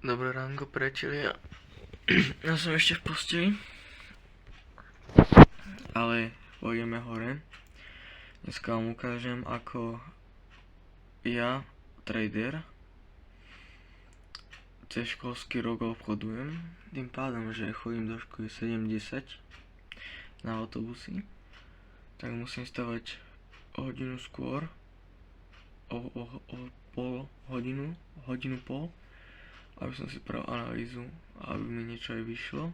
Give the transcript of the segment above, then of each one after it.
Dobré ránko, priatelia. Ja som ešte v posteli, ale pôjdeme hore. Dneska vám ukážem, ako ja, trader, cez školský rok obchodujem. Tým pádom, že chodím do školy 7:10 na autobusy, tak musím stavať o hodinu skôr, o hodinu pol, aby som si spravil analýzu, aby mi niečo aj vyšlo.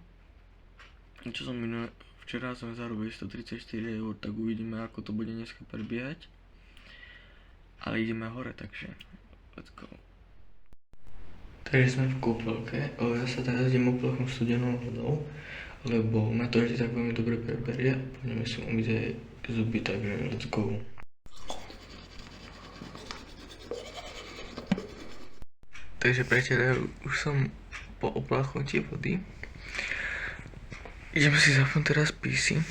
Čo som včera som zarobil 134 eur, tak uvidíme, ako to bude dneska prebiehať. Ale ideme hore, takže let's go. Takže sme v kúpeľke, ja sa teraz idem oplachnúť studenou vodou, lebo ma to vždy tak veľmi dobre preberie a poďme si umyť aj zuby, takže let's go. Takže priatelia, už som po opláchnutí vody. Ideme si zapnúť teraz PC.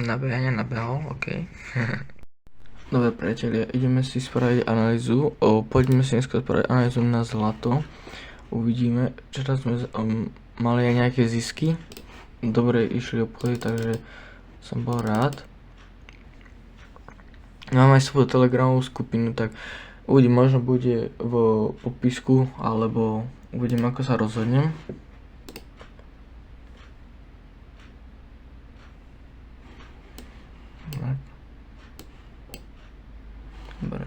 Nabehol, ok. Dobre priatelia, ideme si spraviť analýzu. Poďme si dneska spraviť analýzu na zlato. Uvidíme, včera sme mali aj nejaké zisky. Dobre išli obchody, takže som bol rád. Mám aj svoju telegramovú skupinu, tak uvidím, možno bude v popisku, alebo uvidím, ako sa rozhodnem. Dobre.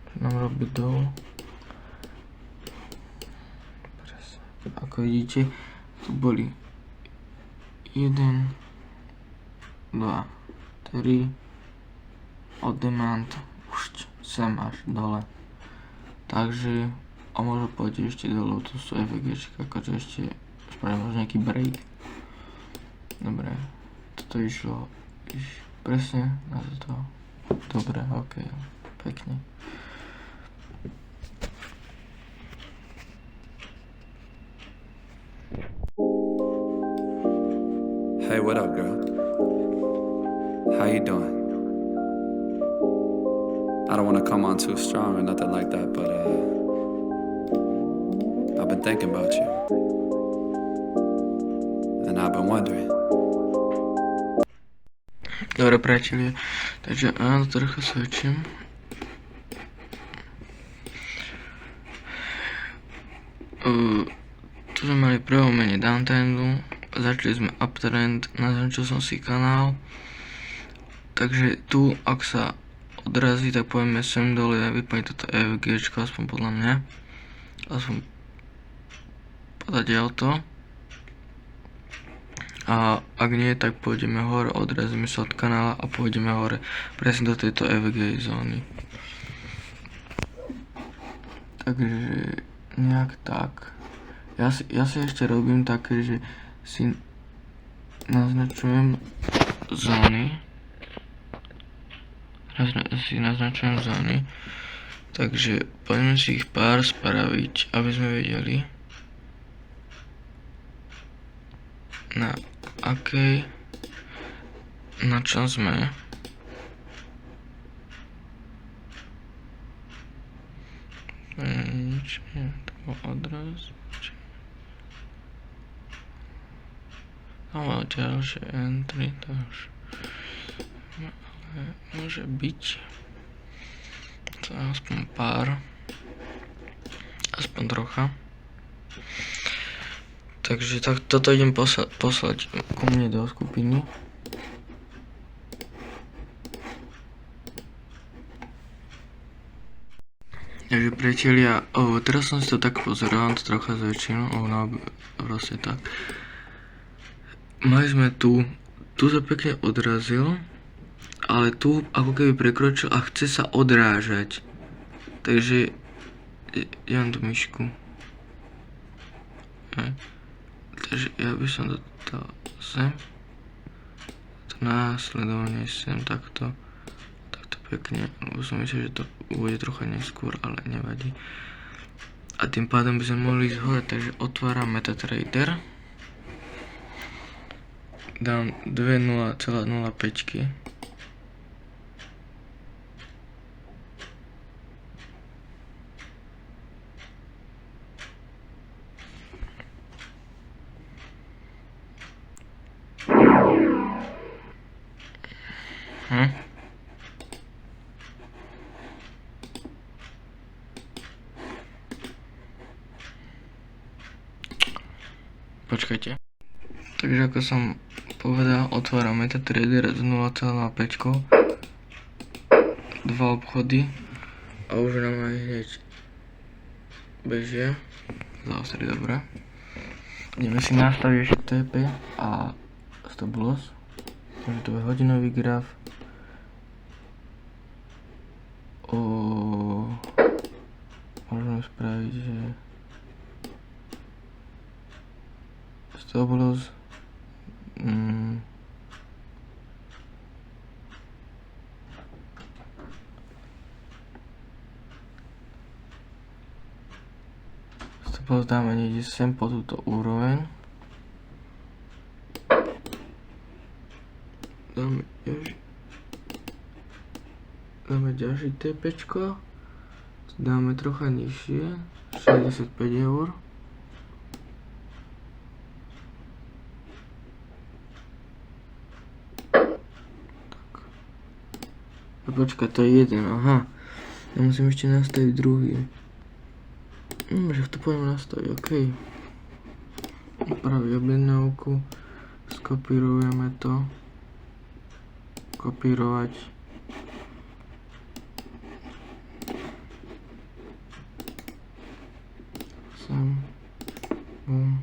Čo nám robí dolu? Ako vidíte, tu boli 1, 2, 3 od demand už sem až dole. Takže a môžu pôjsť ešte dole, tu sú FGčka, akože ešte spravím možno nejaký break. Dobre, toto išlo presne na toto. Dobre, ok, pekne. Hey, what up, girl? How you doing? I don't want to come on too strong or nothing like that, but I've been thinking about you. And I've been wondering. Dobre priatelia, takže áno, trochu svedčím. Tu sme mali prelomenie downtrendu, začali sme uptrend, naznačil som si kanál. Takže tu, ak sa odrazí, tak poďme sem dole a vyplniť toto EVGčko, aspoň podľa mňa. Aspoň podať auto. A ak nie, tak pôjdeme hore, odrazíme sa od kanála a pôjdeme hore presne do tejto EVG zóny. Takže nejak tak. Ja si ešte robím také, že si naznačujem zóny. Takže poďme si ich pár spraviť, aby sme vedeli, na akej, na čom sme. Nič, to bol odraz. No, ďalšie entry, to už môže byť. To je aspoň pár. Aspoň trocha. Takže toto idem poslať ku mne do skupiny. Takže priatelia, teraz som si to tak pozeral, to trocha zväčšinu, proste tak. Mali sme tu sa pekne odrazil, ale tu ako keby prekročil a chce sa odrážať. Takže ja mám tu myšku. Takže ja by som to sem, to následovanie sem takto pekne, lebo som myslel, že to bude trocha neskôr, ale nevadí. A tým pádom by sme mohli ísť hore, takže otváram MetaTrader. dám 2,0,05. Počkajte. Takže ako som povedal, otváram MetaTrader s 0,05, dva obchody a už nám aj hneď bežia. Zaostri, dobre. Ideme si nastaviť ešte TP a stop loss. Takže to je hodinový graf. Môžeme spraviť, že stop loss stop loss dáme niekde sem po túto úroveň. Dáme ďalšie TPčko, dáme trocha nižšie, 65 eur. A počkaj, to je jeden, aha. Ja musím ešte nastaviť druhý. Že to poďme nastaviť, ok. Upraviť objednávku, skopírujeme to. Kopírovať. Sem. Bum.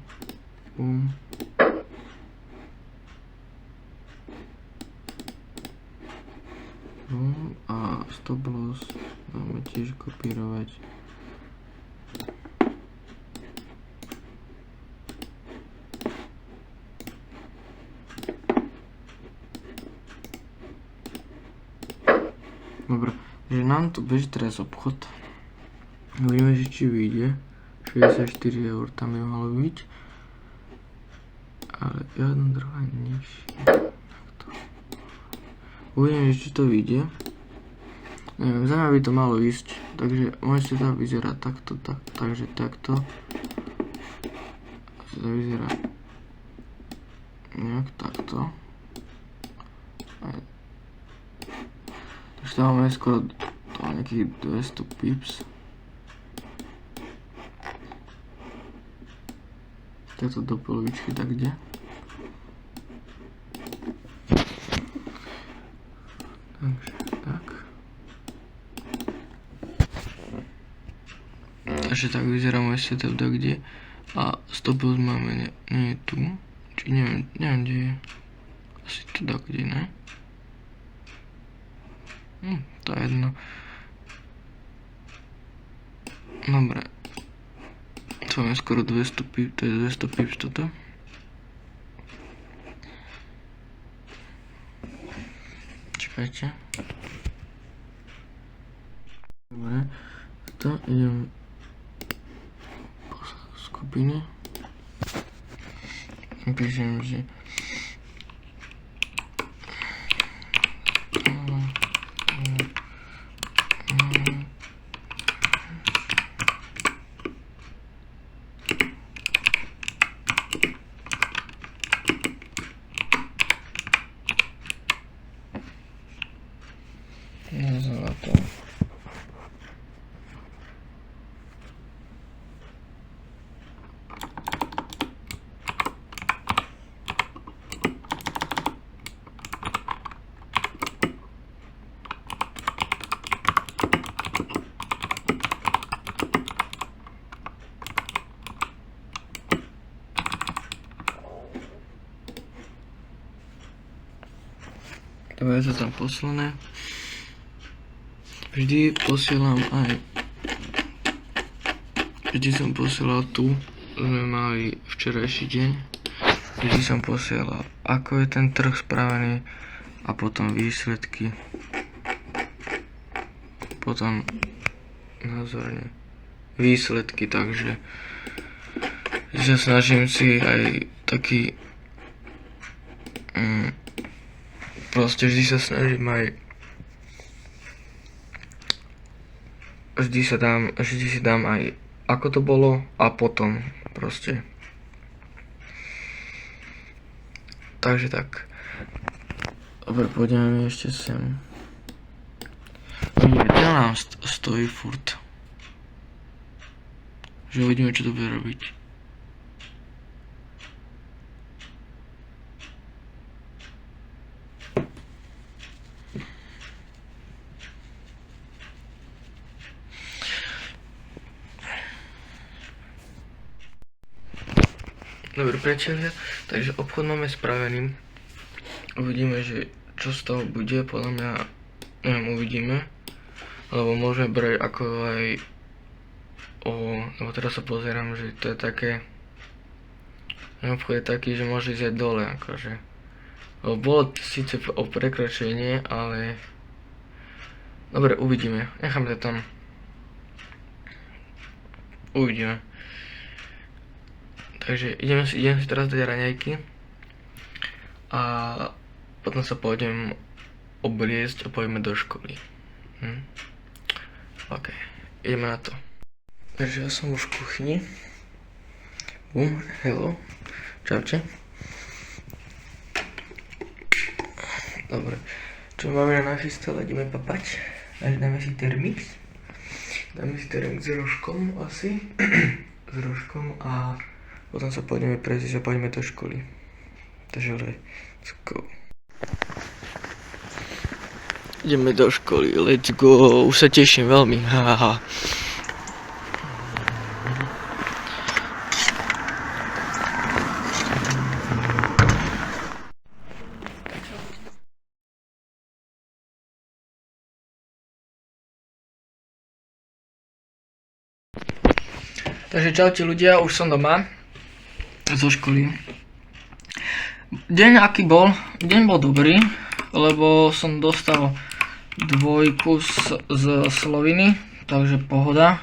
Bum. Bum. A stop loss dáme tiež kopírovať. Dobre, takže nám tu beží teraz obchod. Uvidíme, že či vyjde. 64 eur tam je malo byť. Ale žiadna druhá nižšie. Uvidíme, že či to vyjde. Neviem, za mňa by to malo ísť. Takže môžete to vyzerať takto, takže takto. To vyzerá nejak takto. Takže tam máme skoro nejakých 200 pips. Takto do polovičky, tak kde? Takže tak. Takže tak vyzerá môj setup, tak kde? A stop loss máme nie tu. Či neviem kde je. Asi tu tak kde, ne? To je jedno. Dobre. To je skoro 200 pips, to je 200 pips toto. Čakajte. Dobre. To idem po skupine. Píšem, že zlato. Dobre, je to tam poslané. Vždy posielam aj... Vždy som posielal tu, sme mali včerajší deň. Vždy som posielal, ako je ten trh spravený a potom výsledky. Potom názorne výsledky, takže že snažím si aj taký proste vždy sa snažím aj vždy si dám aj ako to bolo a potom proste. Takže tak. Dobre, pôjdeme mi ešte sem. Uvidíme, to nám stojí furt. Že uvidíme, čo to bude robiť. Dobre, priatelia, takže obchod máme spravený. Uvidíme, že čo z toho bude, podľa mňa, neviem, uvidíme. Lebo môžeme brať ako aj lebo teraz sa pozerám, že to je také, obchod je taký, že môže ísť aj dole, akože. Lebo bolo síce o prekročenie, ale dobre, uvidíme, necháme to tam. Uvidíme. Takže idem si teraz dať raňajky a potom sa pôjdem obliecť a pôjdeme do školy. OK, ideme na to. Takže ja som už v kuchyni. Hello. Čaute. Dobre, čo máme nachystal, ideme papať. Takže dáme si termix. Dáme si termix s rožkom asi. S rožkom a potom sa pôjdeme prejsť a pôjdeme do školy. Takže let's go. Ideme do školy, let's go. Už sa teším veľmi, haha. Takže čaute ľudia, už som doma zo školy. Deň aký bol? Deň bol dobrý, lebo som dostal 2 z sloviny, takže pohoda.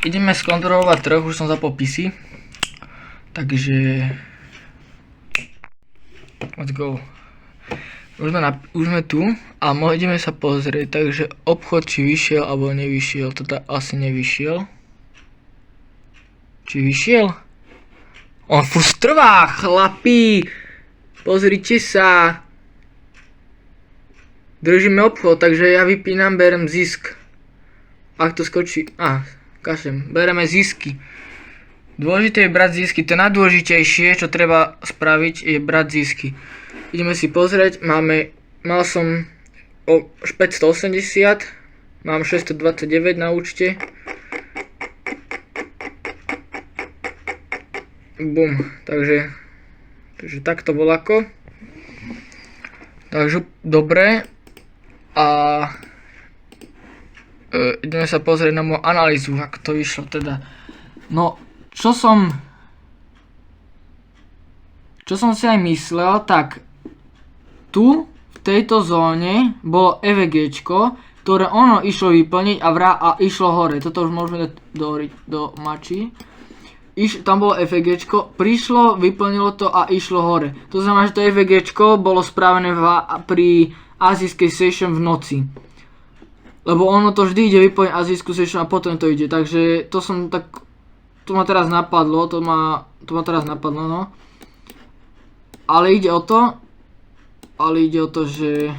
Ideme skontrolovať trh, už som zapol PC. Takže let's go. Už sme tu a ideme sa pozrieť, takže obchod či vyšiel alebo nevyšiel, toto asi nevyšiel. Či vyšiel? On furt trvá, chlapi! Pozrite sa! Držíme obchod, takže ja vypínam, berem zisk. Ak to skočí... kašlem. Bereme zisky. Dôležité je brať zisky. To najdôležitejšie, čo treba spraviť, je brať zisky. Ideme si pozrieť. Mal som 580. Mám 629 na účte. Bum, takže takto bolo ako. Takže dobre. A ideme sa pozrieť na moju analýzu, ako to vyšlo teda. No, čo som si aj myslel, tak tu v tejto zóne bolo EVGčko, ktoré ono išlo vyplniť a išlo hore. Toto už môžeme dať do mači. Tam bolo EVGčko, prišlo, vyplnilo to a išlo hore. To znamená, že to EVGčko bolo spravené pri azijskej session v noci. Lebo ono to vždy ide vyplniť azijskú session a potom to ide. Takže to ma teraz napadlo, no. Ale ide o to, že...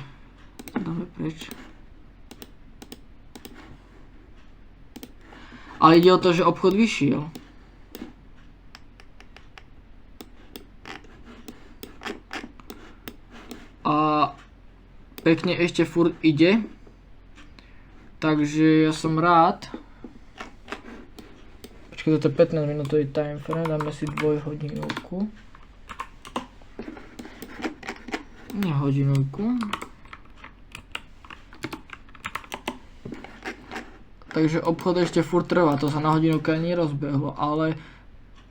Dáme preč. Ale ide o to, že obchod vyšiel. A pekne ešte furt ide. Takže ja som rád. Počkaj, toto je 15 minútový time frame, dáme si 2 hodinovku. Nie hodinovku. Takže obchod ešte furt trvá, to sa na hodinovku ani nerozbehlo, ale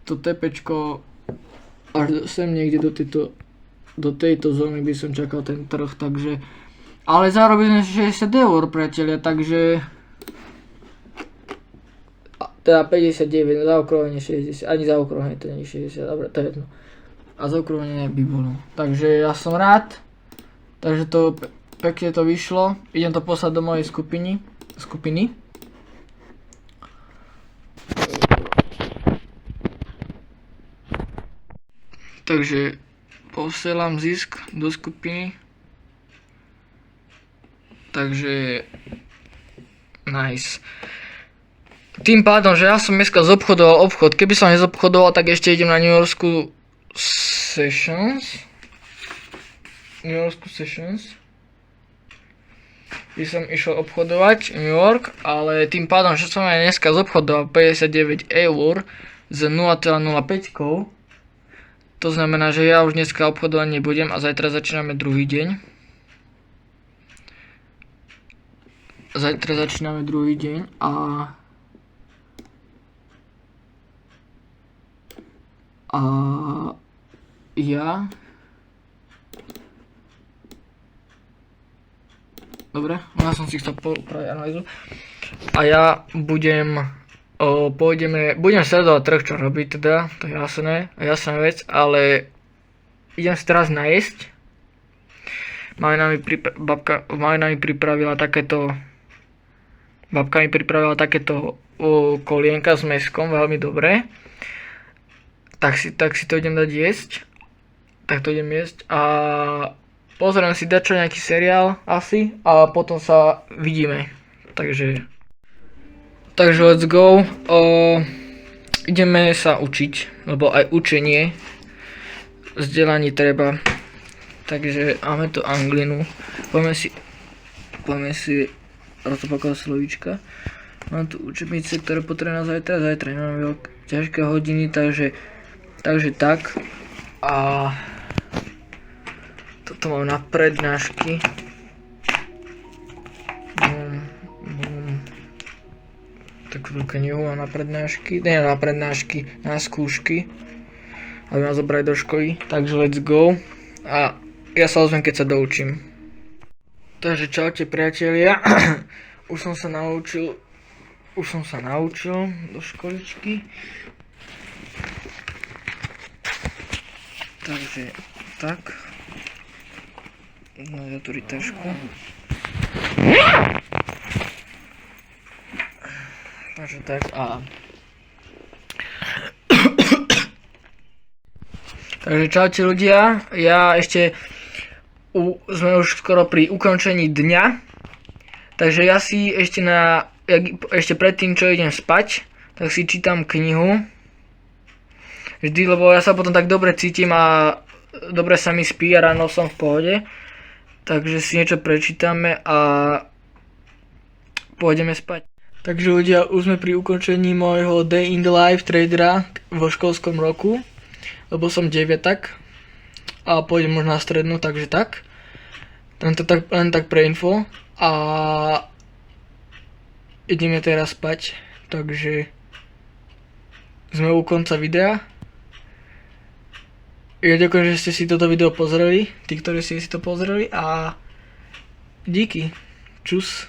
to tepečko až sem niekde do tejto zóny by som čakal ten trh, takže... Ale zarobili sme 60 eur, priatelia, takže... Teda 59, zaokrúhlenie 60, ani zaokrúhlenie to nie je 60, dobre, to je jedno. a zaokrúhlenie by bolo. Takže ja som rád, takže to pekne to vyšlo. Idem to poslať do mojej skupiny. Takže posielam zisk do skupiny. Takže nice. Tým pádom, že ja som dneska zobchodoval obchod, keby som nezobchodoval, tak ešte idem na New Yorkskú Sessions. By som išiel obchodovať New York, ale tým pádom, že som aj dneska zobchodoval 59 eur z 0,05, to znamená, že ja už dneska obchodovať nebudem a zajtra začíname druhý deň. A ja... Dobre, ja som si chcel upraviť analýzu. A ja budem sledovať trh, čo robí teda, to je jasná vec, ale idem si teraz najesť. Babka mi pripravila takéto kolienka s mäskom, veľmi dobré. Tak si to idem dať jesť. Tak to idem jesť a pozriem si dačo nejaký seriál asi a potom sa vidíme. Takže let's go. Ideme sa učiť, lebo aj učenie, vzdelanie treba. Takže máme tu anglinu. Poďme si rozpakovať slovíčka. Mám tu učebnice, ktoré potrebujem na zajtra. Zajtra nemáme ťažké hodiny, takže tak. A toto mám na prednášky. Takú knihu mám na prednášky. Na skúšky. Aby ma zobrali do školy. Takže let's go. A ja sa ozvem, keď sa doučím. Takže čaute priatelia. Už som sa naučil do školičky. Takže tak. No ja tu rytašku. Takže tak a... Takže čaute ľudia, ja sme už skoro pri ukončení dňa, takže ja si ešte predtým, čo idem spať, tak si čítam knihu, vždy, lebo ja sa potom tak dobre cítim a dobre sa mi spí a ráno som v pohode, takže si niečo prečítame a pôjdeme spať. Takže ľudia, už sme pri ukončení môjho Day in the Life tradera vo školskom roku. Lebo som 9-tak a pôjdem možno na strednú, takže tak. Len tak pre info. A ideme teraz spať, takže sme u konca videa. Ja ďakujem, že ste si toto video pozreli, tí, ktorí ste si to pozreli a díky. Čus.